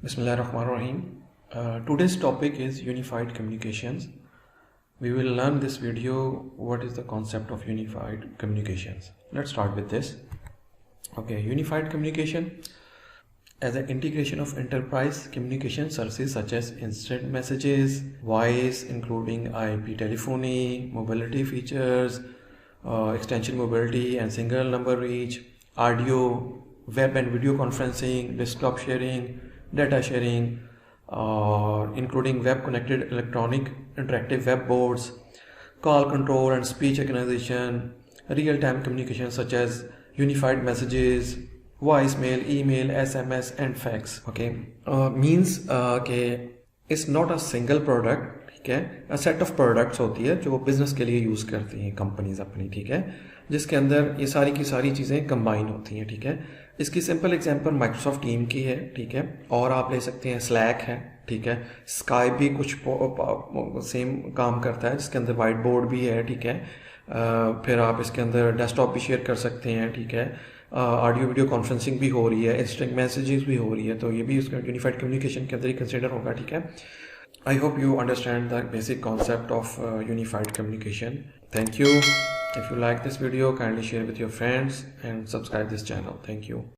Bismillahirrahmanirrahim. Today's topic is unified communications. We will learn this video what is the concept of unified communications. Let's start with this. Okay, unified communication as an integration of enterprise communication services such as instant messages, voice including IP telephony, mobility features, extension mobility and single number reach, audio, web and video conferencing, desktop sharing, data sharing, including web connected electronic interactive web boards, call control and speech recognition, real-time communication such as unified messages, voicemail, email, SMS and fax. Okay, means कि it's not a single product, ठीक है, a set of products होती है जो business के लिए use करती हैं कंपनीज अपनी, ठीक है, जिसके अंदर ये सारी की सारी चीज़ें कंबाइन होती हैं, ठीक है. इसकी सिंपल एग्जांपल माइक्रोसॉफ्ट टीम की है, ठीक है, और आप ले सकते हैं स्लैक है, ठीक है, स्काई भी कुछ सेम काम करता है जिसके अंदर वाइट बोर्ड भी है, ठीक है. फिर आप इसके अंदर डेस्कटॉप भी शेयर कर सकते हैं, ठीक है, ऑडियो वीडियो कॉन्फ्रेंसिंग भी हो रही है, इंस्टेंट मैसेजेस भी हो रही है, तो ये भी उसका यूनिफाइड कम्युनिकेशन के अंदर ही कंसिडर होगा, ठीक है. I hope you understand the basic concept of unified communication. Thank you. If you like this video, kindly share with your friends and subscribe this channel. Thank you.